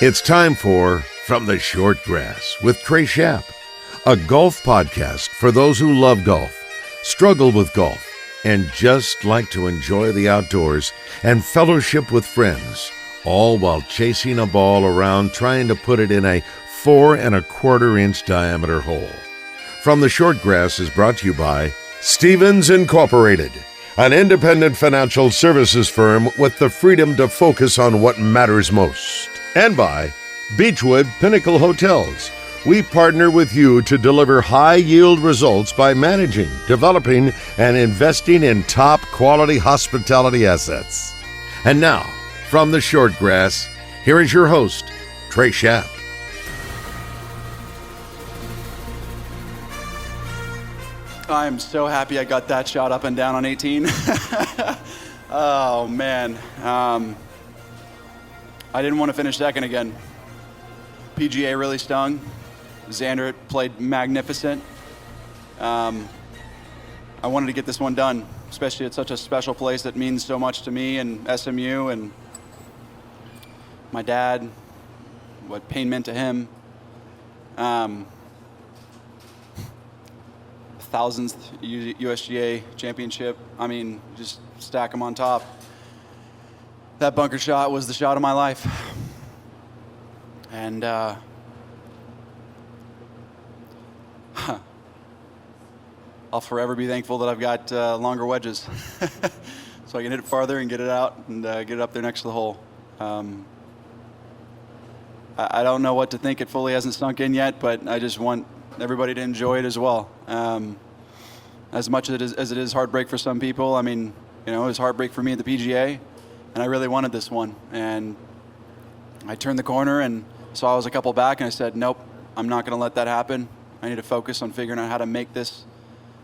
It's time for From the Short Grass with Trey Schaap, a golf podcast for those who love golf, struggle with golf, and just like to enjoy the outdoors and fellowship with friends, all while chasing a ball around trying to put it in a 4 1/4 inch diameter hole. From the Short Grass is brought to you by Stevens Incorporated, an independent financial services firm with the freedom to focus on what matters most. And by Beechwood Pinnacle Hotels. We partner with you to deliver high-yield results by managing, developing, and investing in top-quality hospitality assets. And now, from the Short Grass, here is your host, Trey Schaap. I'm so happy I got that shot up and down on 18. Oh, man. I didn't want to finish second again. PGA really stung. Xander played magnificent. I wanted to get this one done, especially at such a special place that means so much to me and SMU and my dad, what pain meant to him. 1000th USGA championship. I mean, just stack them on top. That bunker shot was the shot of my life. And I'll forever be thankful that I've got longer wedges. So I can hit it farther and get it out and get it up there next to the hole. I don't know what to think. It fully hasn't sunk in yet, but I just want everybody to enjoy it as well. As much as it is heartbreak for some people, I mean, you know, it was heartbreak for me at the PGA, and I really wanted this one. And I turned the corner and saw I was a couple back, and I said, nope, I'm not going to let that happen. I need to focus on figuring out how to make this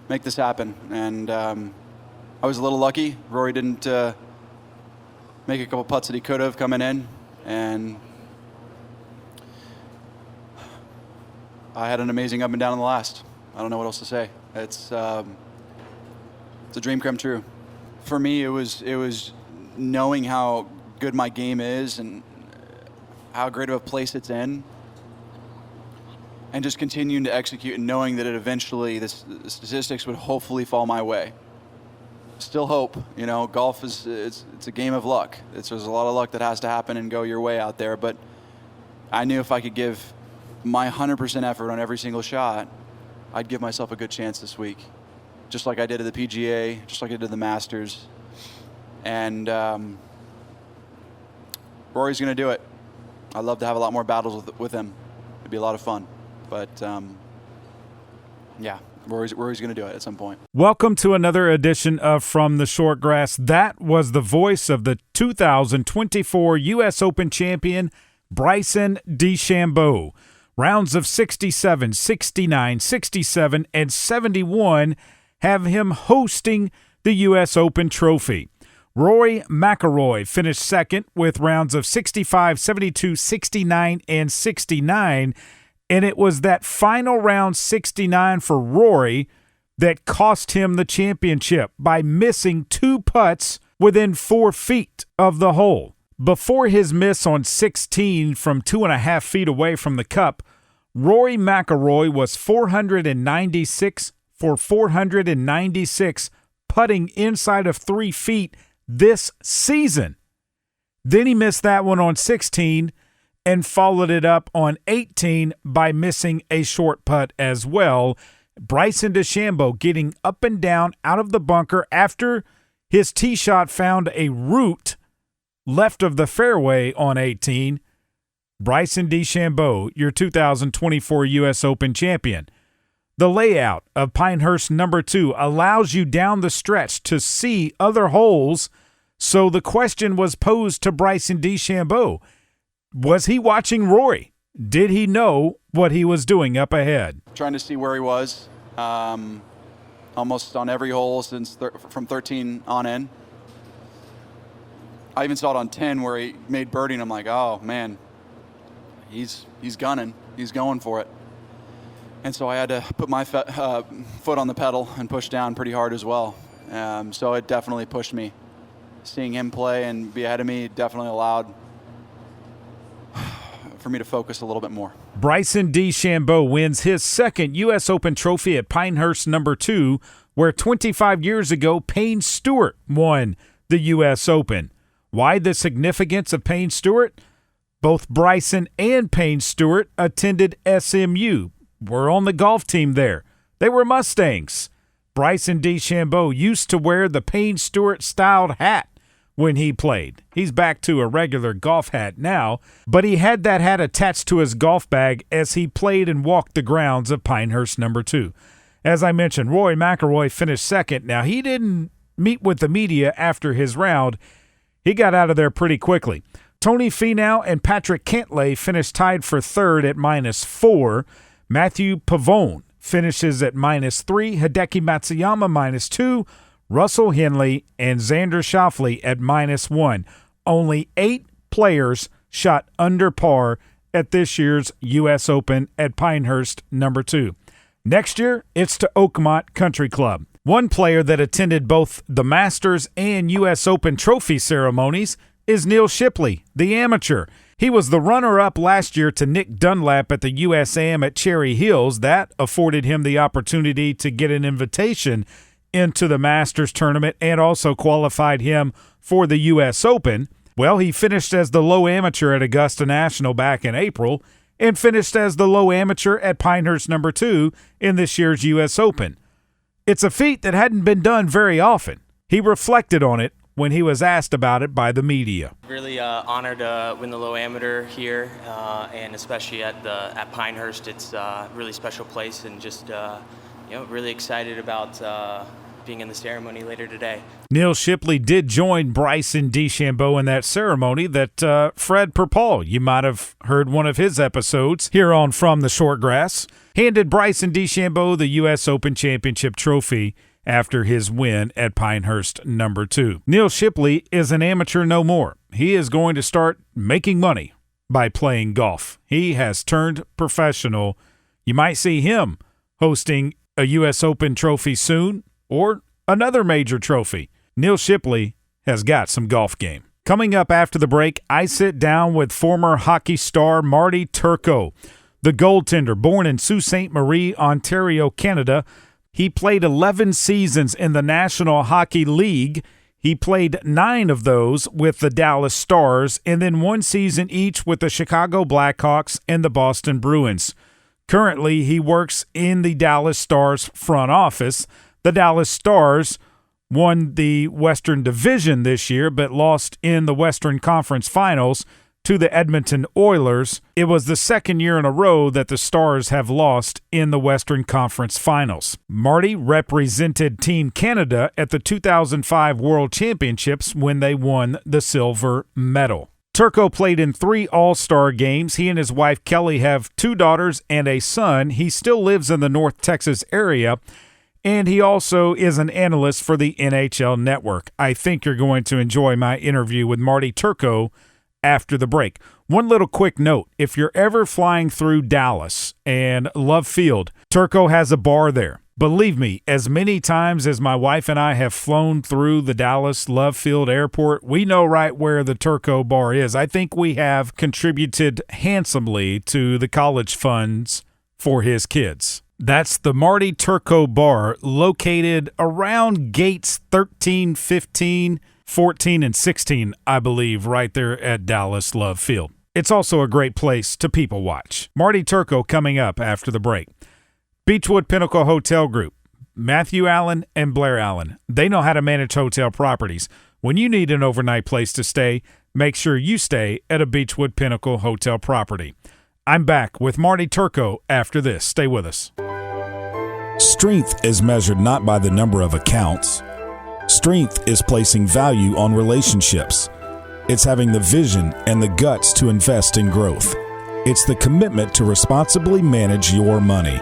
happen. And I was a little lucky. Rory didn't make a couple putts that he could have coming in, and I had an amazing up and down in the last. I don't know what else to say. It's a dream come true. For me, it was knowing how good my game is and how great of a place it's in, and just continuing to execute and knowing that it eventually, the statistics would hopefully fall my way. Still hope, you know, golf it's a game of luck. There's a lot of luck that has to happen and go your way out there, but I knew if I could give my 100% effort on every single shot, I'd give myself a good chance this week. Just like I did at the PGA, just like I did the Masters. And Rory's going to do it. I'd love to have a lot more battles with him. It'd be a lot of fun. But, yeah, Rory's going to do it at some point. Welcome to another edition of From the Short Grass. That was the voice of the 2024 U.S. Open champion, Bryson DeChambeau. Rounds of 67, 69, 67, and 71 have him hosting the U.S. Open trophy. Rory McIlroy finished second with rounds of 65, 72, 69, and 69, and it was that final round 69 for Rory that cost him the championship by missing 2 putts within 4 feet of the hole. Before his miss on 16 from 2.5 feet away from the cup, Rory McIlroy was 496 for 496, putting inside of 3 feet this season. Then he missed that one on 16 and followed it up on 18 by missing a short putt as well. Bryson DeChambeau getting up and down out of the bunker after his tee shot found a root left of the fairway on 18. Bryson DeChambeau, your 2024 U.S. Open champion. The layout of Pinehurst number 2 allows you down the stretch to see other holes, so the question was posed to Bryson DeChambeau. Was he watching Rory? Did he know what he was doing up ahead? Trying to see where he was, almost on every hole since from 13 on in. I even saw it on 10 where he made birdie, and I'm like, oh, man, he's gunning. He's going for it. And so I had to put my foot on the pedal and push down pretty hard as well. So it definitely pushed me. Seeing him play and be ahead of me definitely allowed for me to focus a little bit more. Bryson DeChambeau wins his second U.S. Open trophy at Pinehurst #2, where 25 years ago Payne Stewart won the U.S. Open. Why the significance of Payne Stewart? Both Bryson and Payne Stewart attended SMU, were on the golf team there. They were Mustangs. Bryson DeChambeau used to wear the Payne Stewart-styled hat when he played. He's back to a regular golf hat now, but he had that hat attached to his golf bag as he played and walked the grounds of Pinehurst #2. As I mentioned, Rory McIlroy finished second. Now, he didn't meet with the media after his round. He got out of there pretty quickly. Tony Finau and Patrick Cantlay finished tied for third at -4. Matthew Pavone finishes at -3, Hideki Matsuyama -2, Russell Henley and Xander Schauffele at -1. Only 8 players shot under par at this year's U.S. Open at Pinehurst #2. Next year, it's to Oakmont Country Club. One player that attended both the Masters and U.S. Open trophy ceremonies is Neil Shipley, the amateur. He was the runner-up last year to Nick Dunlap at the USAM at Cherry Hills. That afforded him the opportunity to get an invitation into the Masters tournament and also qualified him for the U.S. Open. Well, he finished as the low amateur at Augusta National back in April and finished as the low amateur at Pinehurst #2 in this year's U.S. Open. It's a feat that hadn't been done very often. He reflected on it when he was asked about it by the media. Really honored to win the low amateur here, and especially at Pinehurst. It's a really special place, and just really excited about being in the ceremony later today. Neil Shipley did join Bryson DeChambeau in that ceremony that Fred Perpall, you might have heard one of his episodes here on From the Shortgrass, handed Bryson DeChambeau the U.S. Open Championship trophy after his win at Pinehurst #2. Neil Shipley is an amateur no more. He is going to start making money by playing golf. He has turned professional. You might see him hosting a U.S. Open trophy soon or another major trophy. Neil Shipley has got some golf game. Coming up after the break, I sit down with former hockey star Marty Turco, the goaltender born in Sault Ste. Marie, Ontario, Canada. He played 11 seasons in the National Hockey League. He played 9 of those with the Dallas Stars and then 1 season each with the Chicago Blackhawks and the Boston Bruins. Currently, he works in the Dallas Stars front office. The Dallas Stars won the Western Division this year but lost in the Western Conference Finals to the Edmonton Oilers. It was the second year in a row that the Stars have lost in the Western Conference Finals. Marty represented Team Canada at the 2005 World Championships when they won the silver medal. Turco played in 3 All-Star games. He and his wife Kelly have 2 daughters and a son. He still lives in the North Texas area, and he also is an analyst for the NHL Network. I think you're going to enjoy my interview with Marty Turco after the break. One little quick note, if you're ever flying through Dallas and Love Field, Turco has a bar there. Believe me, as many times as my wife and I have flown through the Dallas Love Field Airport, we know right where the Turco bar is. I think we have contributed handsomely to the college funds for his kids. That's the Marty Turco bar, located around gates 13, 15, 14, and 16, I believe, right there at Dallas Love Field. It's also a great place to people watch. Marty Turco coming up after the break. Beechwood Pinnacle Hotel Group, Matthew Allen and Blair Allen. They know how to manage hotel properties. When you need an overnight place to stay, make sure you stay at a Beechwood Pinnacle Hotel property. I'm back with Marty Turco after this. Stay with us. Strength is measured not by the number of accounts. Strength is placing value on relationships. It's having the vision and the guts to invest in growth. It's the commitment to responsibly manage your money.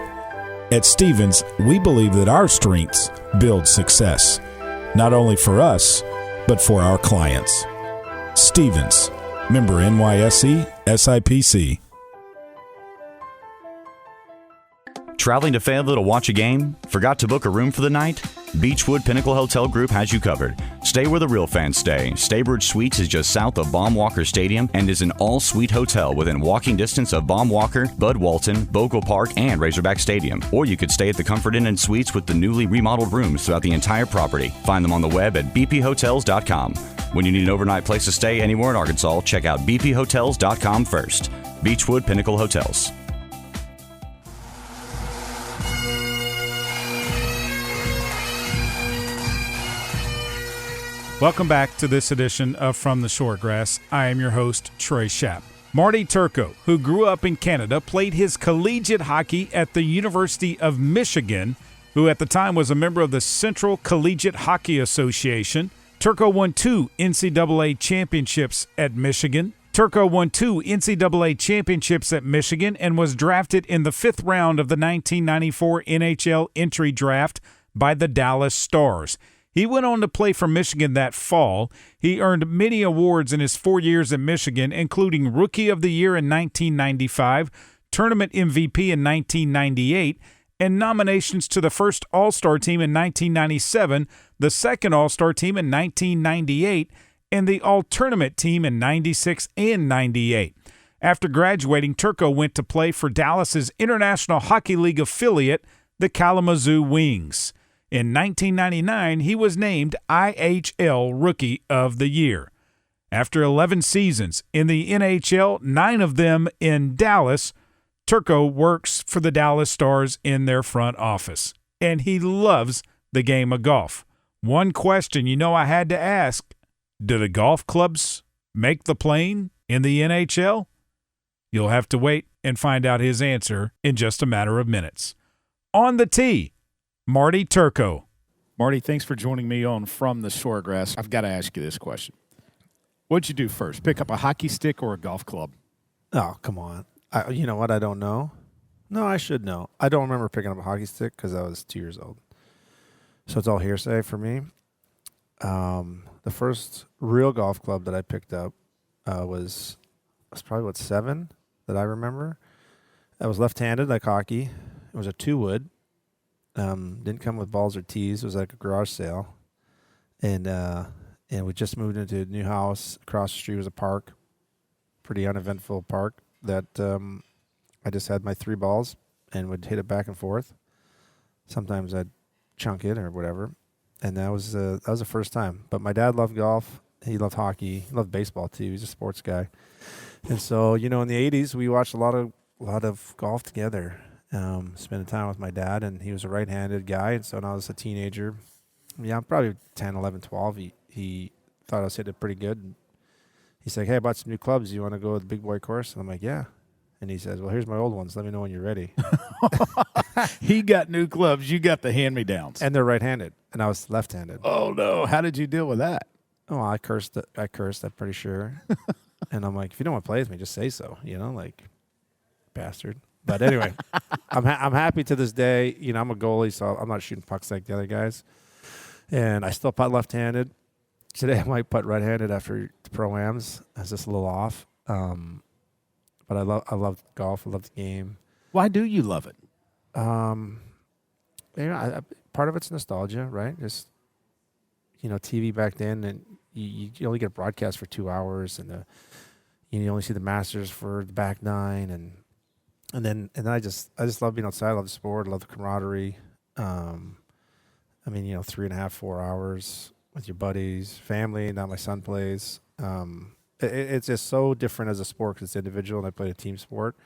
At Stephens, we believe that our strengths build success, not only for us, but for our clients. Stephens, member NYSE, SIPC. Traveling to Fayetteville to watch a game? Forgot to book a room for the night? Beechwood Pinnacle Hotel Group has you covered. Stay where the real fans stay. Staybridge Suites is just south of Baum Walker Stadium and is an all-suite hotel within walking distance of Baum Walker, Bud Walton, Bogle Park, and Razorback Stadium. Or you could stay at the Comfort Inn and Suites with the newly remodeled rooms throughout the entire property. Find them on the web at bphotels.com. When you need an overnight place to stay anywhere in Arkansas, check out bphotels.com first. Beechwood Pinnacle Hotels. Welcome back to this edition of From the Shortgrass. I am your host, Trey Schaap. Marty Turco, who grew up in Canada, played his collegiate hockey at the University of Michigan, who at the time was a member of the Central Collegiate Hockey Association. Turco won 2 NCAA championships at Michigan. Turco won 2 NCAA championships at Michigan and was drafted in the 5th round of the 1994 NHL entry draft by the Dallas Stars. He went on to play for Michigan that fall. He earned many awards in his 4 years at Michigan, including Rookie of the Year in 1995, Tournament MVP in 1998, and nominations to the first All-Star team in 1997, the second All-Star team in 1998, and the All-Tournament team in 96 and 98. After graduating, Turco went to play for Dallas's International Hockey League affiliate, the Kalamazoo Wings. In 1999, he was named IHL Rookie of the Year. After 11 seasons in the NHL, 9 of them in Dallas, Turco works for the Dallas Stars in their front office, and he loves the game of golf. One question I had to ask, do the golf clubs make the plane in the NHL? You'll have to wait and find out his answer in just a matter of minutes. On the tee, Marty Turco. Marty, thanks for joining me on From the Shortgrass. I've got to ask you this question. What'd you do first, pick up a hockey stick or a golf club? Oh, come on. You know what? I don't know. No, I should know. I don't remember picking up a hockey stick because I was 2 years old. So it's all hearsay for me. The first real golf club that I picked up was probably, 7 that I remember. I was left-handed like hockey. It was a 2-wood. Didn't come with balls or tees. It was like a garage sale. And we just moved into a new house. Across the street was a park, pretty uneventful park that I just had my 3 balls and would hit it back and forth. Sometimes I'd chunk it or whatever. And that was the first time. But my dad loved golf. He loved hockey. He loved baseball too. He's a sports guy. And so, in the 80s, we watched a lot of golf together. Spending time with my dad, and he was a right-handed guy. And so when I was a teenager, I'm probably 10, 11, 12, he thought I was hitting it pretty good. And he's like, hey, I bought some new clubs. You want to go to the big boy course? And I'm like, yeah. And he says, well, here's my old ones. Let me know when you're ready. He got new clubs. You got the hand-me-downs. And they're right-handed, and I was left-handed. Oh, no. How did you deal with that? Oh, I cursed, I'm pretty sure. And I'm like, if you don't want to play with me, just say so, bastard. But anyway, I'm happy to this day. I'm a goalie, so I'm not shooting pucks like the other guys. And I still putt left-handed. Today I might putt right-handed after the Pro-Ams. I was just a little off. But I love golf. I love the game. Why do you love it? Part of it's nostalgia, right? Just, TV back then, and you only get broadcast for 2 hours, and you only see the Masters for the back 9, and then I just love being outside. I love the sport. I love the camaraderie. 3.5, 4 hours with your buddies, family. Now my son plays. It's just so different as a sport because it's individual, and I played a team sport.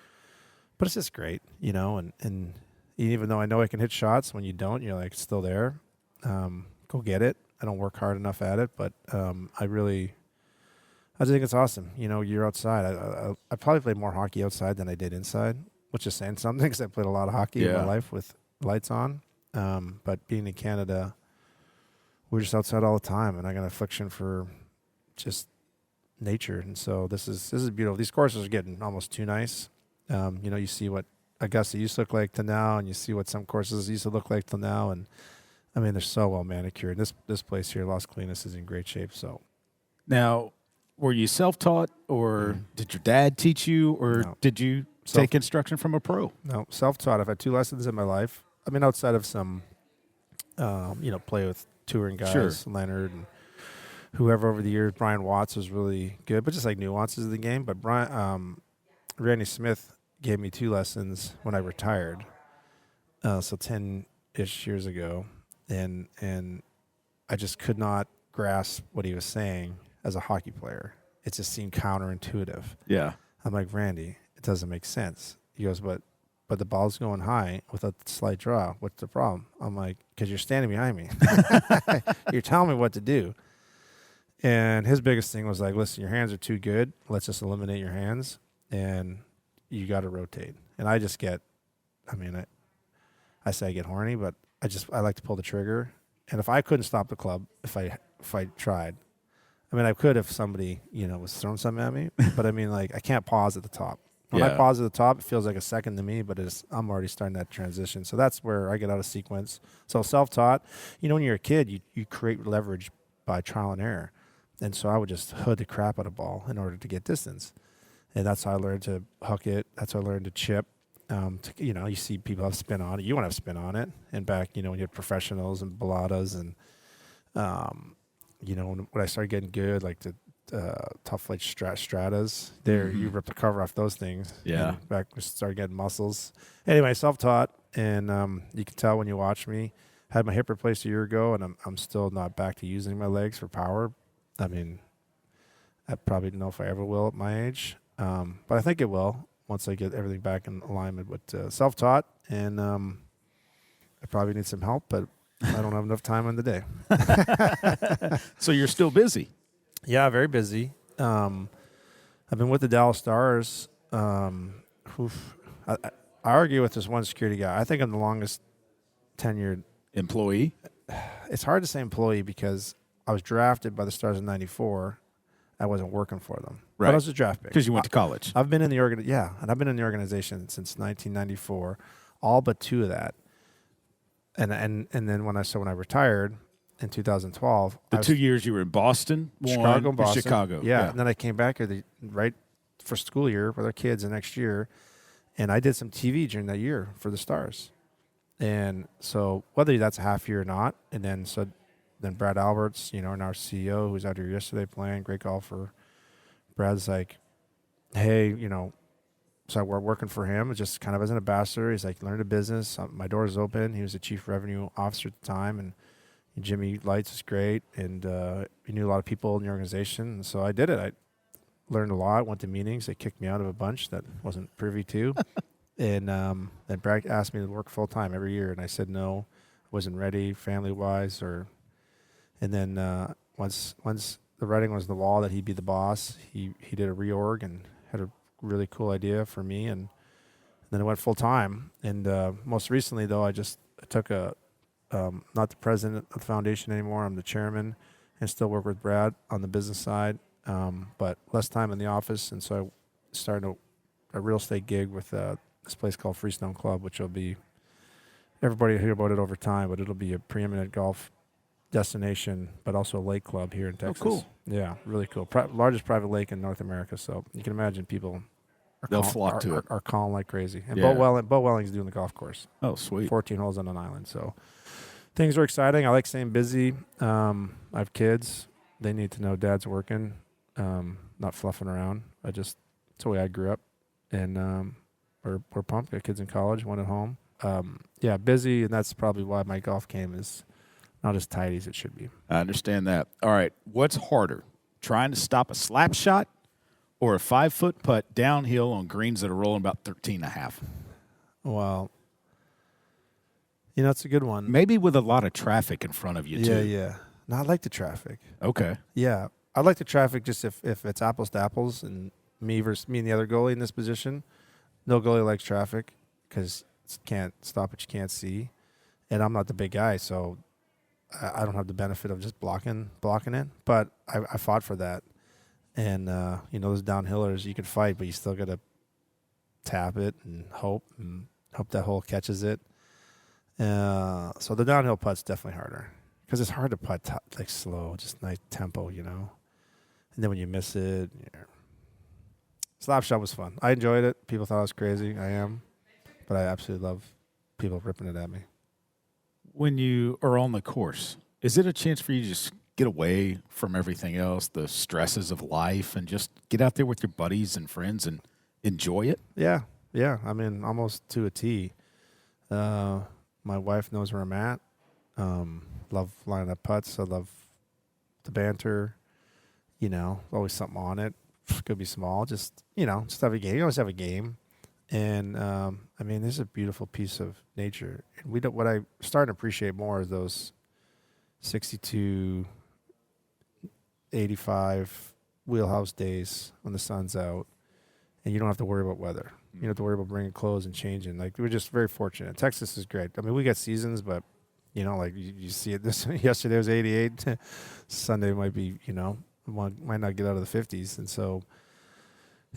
But it's just great, and even though I know I can hit shots, when you don't, you're like still there. Go get it. I don't work hard enough at it, but I just think it's awesome. You're outside. I probably played more hockey outside than I did inside, which is saying something because I played a lot of hockey in my life with lights on. But being in Canada, we're just outside all the time, and I got an affliction for just nature. And so this is beautiful. These courses are getting almost too nice. You see what Augusta used to look like to now, and you see what some courses used to look like to now. And they're so well manicured. This place here, Las Colinas, is in great shape. So now, were you self-taught, or did your dad teach you, or did you take instruction from a pro? No, self-taught. I've had 2 lessons in my life. Outside of some play with touring guys, Sure. Leonard and whoever over the years. Brian Watts was really good, but just like nuances of the game. But Randy Smith gave me 2 lessons when I retired, so 10-ish years ago, and I just could not grasp what he was saying as a hockey player. It just seemed counterintuitive. Yeah. I'm like, Randy, it doesn't make sense. He goes, but the ball's going high with a slight draw. What's the problem? I'm like, because you're standing behind me. You're telling me what to do. And his biggest thing was like, listen, your hands are too good. Let's just eliminate your hands, and you got to rotate. And I just get, I say I get horny, but I like to pull the trigger. And if I couldn't stop the club, if I tried, I could if somebody, was throwing something at me, but I can't pause at the top. When I pause at the top, it feels like a second to me, but I'm already starting that transition. So that's where I get out of sequence. So self-taught, when you're a kid, you create leverage by trial and error. And so I would just hood the crap out of ball in order to get distance. And that's how I learned to hook it. That's how I learned to chip. You see people have spin on it. You want to have spin on it. And back, when you had professionals and baladas and, when I started getting good, like the tough flight stratas, you rip the cover off those things. Yeah. And back we started getting muscles. Anyway, self-taught, and you can tell when you watch me. Had my hip replaced a year ago, and I'm still not back to using my legs for power. I probably don't know if I ever will at my age, but I think it will once I get everything back in alignment with self-taught, and I probably need some help, but I don't have enough time in the day. So you're still busy. Yeah, very busy. I've been with the Dallas Stars. I argue with this one security guy. I think I'm the longest tenured employee. It's hard to say employee because I was drafted by the Stars in '94. I wasn't working for them. Right. But I was a draft pick. Because you went to college. I've been in the and I've been in the organization since 1994, all but 2 of that. And then when I retired in 2012, the 2 years you were in Boston, Chicago, Boston, Chicago. Yeah. And then I came back here right for school year with our kids the next year, and I did some TV during that year for the Stars. And so whether that's a half year or not, and then Brad Alberts, and our CEO who's out here yesterday playing, great golfer. Brad's like, hey, so we're working for him just kind of as an ambassador. He's like, learn the business. My door's open. He was the chief revenue officer at the time, and Jimmy Lights was great, and he knew a lot of people in the organization. And so I did it. I learned a lot, went to meetings. They kicked me out of a bunch that wasn't privy to. And then Brad asked me to work full-time every year, and I said no, wasn't ready family-wise. And then once the writing was on the wall that he'd be the boss, he did a reorg and had a really cool idea for me, and then I went full-time. And most recently, though, I took not the president of the foundation anymore. I'm the chairman and still work with Brad on the business side, but less time in the office. And so I started a real estate gig with this place called Freestone Club, which will be, everybody will hear about it over time, but it'll be a preeminent golf destination, but also a lake club here in Texas. Oh, cool. Yeah, really cool. Largest private lake in North America. So you can imagine people They'll flock to it. Are calling like crazy. And Yeah. Bo Welling's doing the golf course. Oh, sweet. 14 holes on an island. So things are exciting. I like staying busy. I have kids. They need to know dad's working, not fluffing around. It's the way I grew up. And we're pumped. Got kids in college, one at home. Yeah, busy, and that's probably why my golf game is not as tight as it should be. I understand that. All right. What's harder, trying to stop a slap shot or a 5-foot putt downhill on greens that are rolling about 13.5? Well, it's a good one. Maybe with a lot of traffic in front of you, too. Yeah. No, I like the traffic. Okay. Yeah. I like the traffic just if it's apples to apples and me and the other goalie in this position. No goalie likes traffic because you can't stop what you can't see. And I'm not the big guy, so I don't have the benefit of just blocking it. But I fought for that. And, those downhillers, you can fight, but you still got to tap it and hope that hole catches it. So the downhill putt's definitely harder because it's hard to putt like slow, just nice tempo, And then when you miss it, slap shot was fun. I enjoyed it. People thought I was crazy. I am. But I absolutely love people ripping it at me. when you are on the course, is it a chance for you to just get away from everything else, the stresses of life, and just get out there with your buddies and friends and enjoy it? Yeah. Yeah. I mean, almost to a T. My wife knows where I'm at. Love lining up putts. I love the banter. You know, always something on it. Could be small. Just, you know, just have a game. You always have a game. And, I mean, this is a beautiful piece of nature. And what I started to appreciate more is those 62, 85 wheelhouse days when the sun's out and you don't have to worry about weather. You don't have to worry about bringing clothes and changing. Like, we're just very fortunate. Texas is great. I mean, we got seasons, but, you know, like you see it. This yesterday was 88. Sunday might be, you know, might not get out of the 50s. And so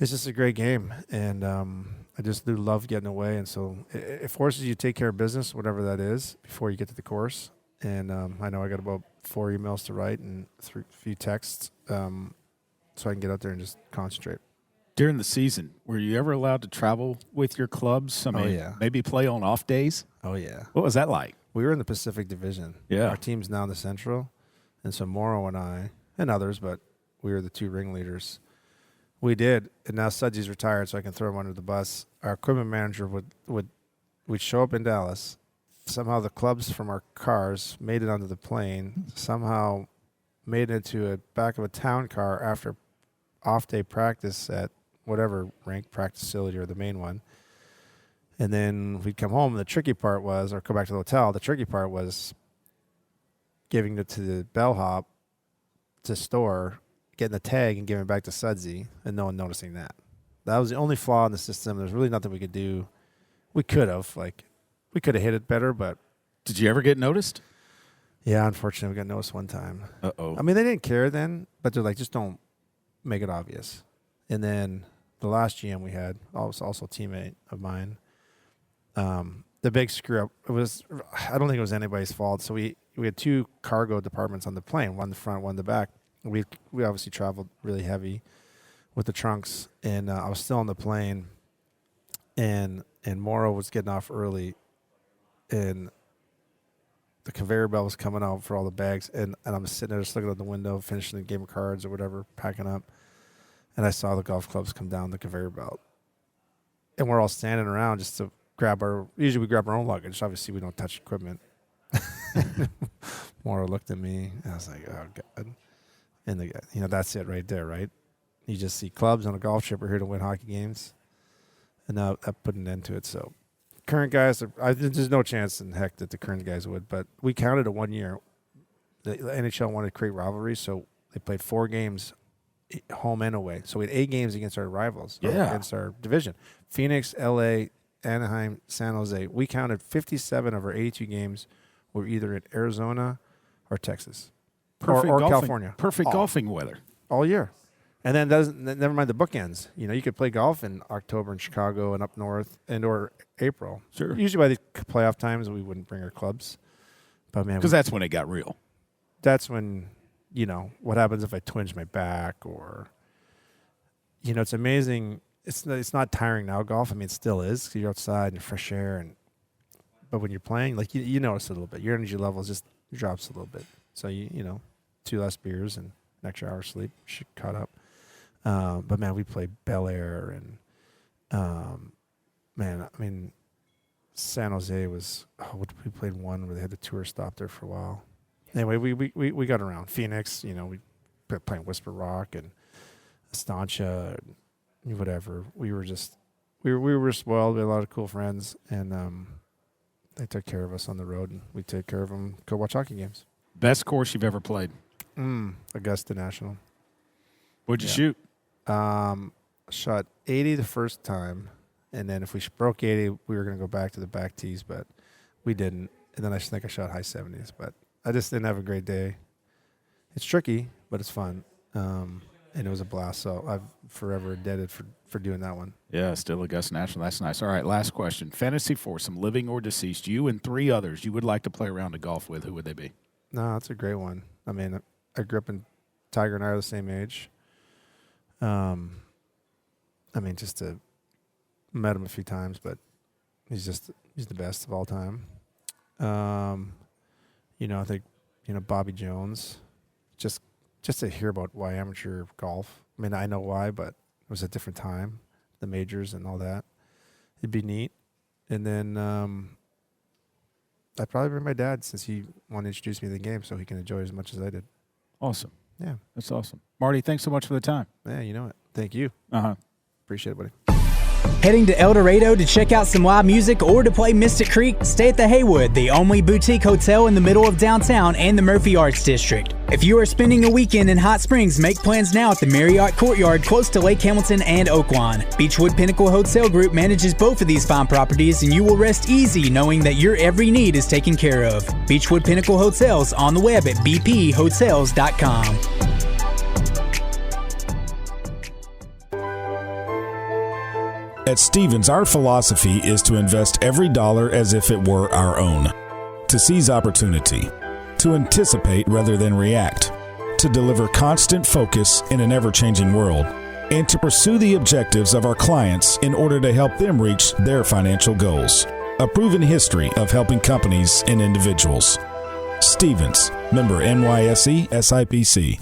it's just a great game. And I just do love getting away. And so it forces you to take care of business, whatever that is, before you get to the course. And I know I got about 4 emails to write and a few texts so I can get out there and just concentrate. During the season, were you ever allowed to travel with your clubs? I mean, yeah. Maybe play on off days? Oh, yeah. What was that like? We were in the Pacific Division. Yeah. Our team's now in the Central. And so Morrow and I, and others, but we were the two ringleaders. We did. And now Sudsy's retired, so I can throw him under the bus. Our equipment manager would show up in Dallas. Somehow the clubs from our cars made it onto the plane, somehow made it into a back of a town car after off-day practice at whatever rink practice facility or the main one. And then we'd come home. And the tricky part was, or go back to the hotel, the tricky part was giving it to the bellhop to store, getting the tag and giving it back to Sudsy, and no one noticing that. That was the only flaw in the system. There's really nothing we could do. We could have hit it better, but. Did you ever get noticed? Yeah, unfortunately, we got noticed one time. Uh-oh. I mean, they didn't care then, but they're like, just don't make it obvious. And then the last GM we had, also a teammate of mine, the big screw up, I don't think it was anybody's fault. So we had 2 cargo departments on the plane, one in the front, one in the back. We obviously traveled really heavy with the trunks, and I was still on the plane, and Morrow was getting off early, and the conveyor belt was coming out for all the bags, and I'm sitting there just looking out the window, finishing the game of cards or whatever, packing up, and I saw the golf clubs come down the conveyor belt. And we're all standing around just to usually we grab our own luggage. Obviously, we don't touch equipment. Morrow looked at me, and I was like, oh, God. And the guy, you know, that's it right there, right? You just see clubs on a golf trip. We're here to win hockey games. And now that put an end to it. So current guys, there's no chance in heck that the current guys would. But we counted it 1 year. The NHL wanted to create rivalries, so they played 4 games home and away. So we had 8 games against our rivals, against our division. Phoenix, L.A., Anaheim, San Jose. We counted 57 of our 82 games were either in Arizona or Texas. Or California. Perfect golfing weather. All year. And then never mind the bookends. You know, you could play golf in October in Chicago and up north and or April. Sure. Usually by the playoff times, we wouldn't bring our clubs. But, man. Because that's when it got real. That's when, you know, what happens if I twinge my back or, you know, it's amazing. It's not tiring now, golf. I mean, it still is because you're outside and fresh air. But when you're playing, like, you notice a little bit. Your energy level just drops a little bit. So, you know, 2 less beers and an extra hour of sleep, caught up. But, man, we played Bel Air and, man, I mean, San Jose was, we played one where they had the tour stop there for a while. Anyway, we got around. Phoenix, you know, we playing Whisper Rock and Estancia and whatever. We were spoiled. We had a lot of cool friends, and they took care of us on the road, and we take care of them, go watch hockey games. Best course you've ever played? Augusta National. What'd you shoot? Shot 80 the first time, and then if we broke 80, we were going to go back to the back tees, but we didn't. And then I think I shot high 70s, but I just didn't have a great day. It's tricky, but it's fun, and it was a blast. So I'm forever indebted for doing that one. Yeah, still Augusta National. That's nice. All right, last question. Fantasy foursome, living or deceased, you and 3 others you would like to play a round of golf with. Who would they be? No, that's a great one. I mean, I grew up in Tiger and I are the same age. I mean, met him a few times, but he's the best of all time. I think, Bobby Jones, just to hear about why amateur golf. I mean, I know why, but it was a different time, the majors and all that. It'd be neat. And then I'd probably bring my dad, since he wanted to introduce me to the game so he can enjoy it as much as I did. Awesome. Yeah. That's awesome. Marty, thanks so much for the time. Yeah, you know it. Thank you. Appreciate it, buddy. Heading to El Dorado to check out some live music or to play Mystic Creek? Stay at the Haywood, the only boutique hotel in the middle of downtown and the Murphy Arts District. If you are spending a weekend in Hot Springs, make plans now at the Marriott Courtyard close to Lake Hamilton and Oaklawn. Beechwood Pinnacle Hotel Group manages both of these fine properties, and you will rest easy knowing that your every need is taken care of. Beechwood Pinnacle Hotels on the web at bphotels.com. At Stevens, our philosophy is to invest every dollar as if it were our own, to seize opportunity, to anticipate rather than react, to deliver constant focus in an ever-changing world, and to pursue the objectives of our clients in order to help them reach their financial goals. A proven history of helping companies and individuals. Stevens, member NYSE SIPC.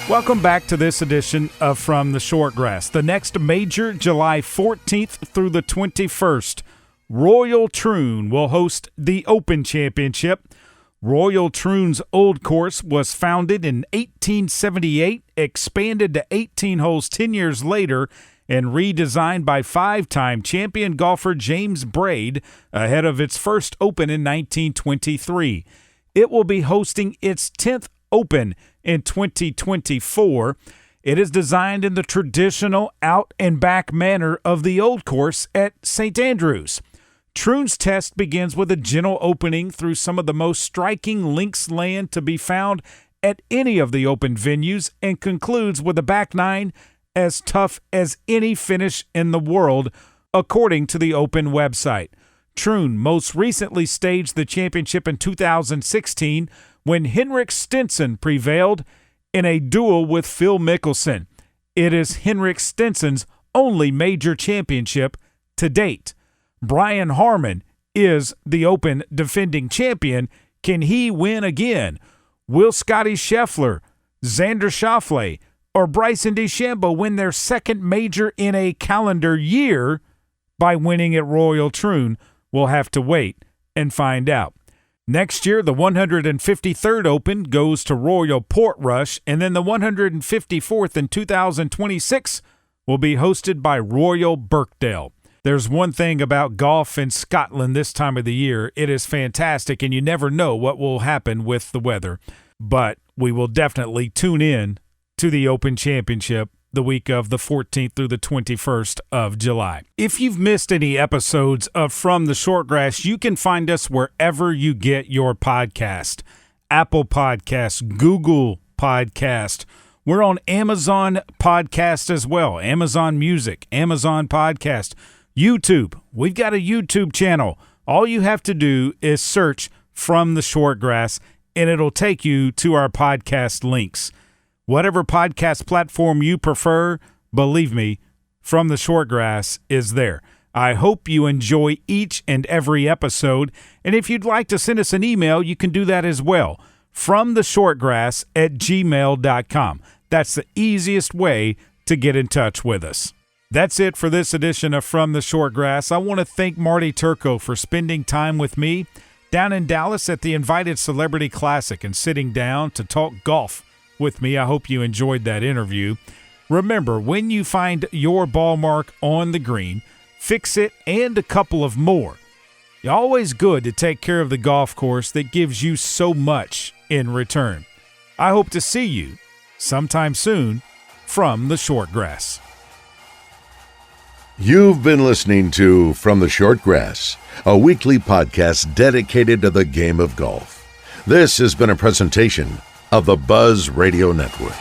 Welcome back to this edition of From the Shortgrass. The next major, July 14th through the 21st. Royal Troon will host the Open Championship. Royal Troon's old course was founded in 1878, expanded to 18 holes 10 years later, and redesigned by five-time champion golfer James Braid ahead of its first Open in 1923. It will be hosting its 10th Open in 2024. It is designed in the traditional out-and-back manner of the old course at St. Andrews. Troon's test begins with a gentle opening through some of the most striking links land to be found at any of the Open venues and concludes with a back nine as tough as any finish in the world, according to the Open website. Troon most recently staged the championship in 2016 when Henrik Stenson prevailed in a duel with Phil Mickelson. It is Henrik Stenson's only major championship to date. Brian Harman is the Open defending champion. Can he win again? Will Scotty Scheffler, Xander Schauffele, or Bryson DeChambeau win their second major in a calendar year by winning at Royal Troon? We'll have to wait and find out. Next year, the 153rd Open goes to Royal Portrush, and then the 154th in 2026 will be hosted by Royal Birkdale. There's one thing about golf in Scotland this time of the year. It is fantastic, and you never know what will happen with the weather. But we will definitely tune in to the Open Championship the week of the 14th through the 21st of July. If you've missed any episodes of From the Shortgrass, you can find us wherever you get your podcast. Apple Podcasts, Google Podcast. We're on Amazon Podcast as well. Amazon Music, Amazon Podcast, YouTube. We've got a YouTube channel. All you have to do is search From the Shortgrass, and it'll take you to our podcast links. Whatever podcast platform you prefer, believe me, From the Shortgrass is there. I hope you enjoy each and every episode, and if you'd like to send us an email, you can do that as well. FromTheShortgrass@gmail.com. That's the easiest way to get in touch with us. That's it for this edition of From the Shortgrass. I want to thank Marty Turco for spending time with me down in Dallas at the Invited Celebrity Classic and sitting down to talk golf with me. I hope you enjoyed that interview. Remember, when you find your ball mark on the green, fix it and a couple of more. It's always good to take care of the golf course that gives you so much in return. I hope to see you sometime soon from the Shortgrass. You've been listening to From the Shortgrass, a weekly podcast dedicated to the game of golf. This has been a presentation of the Buzz Radio Network.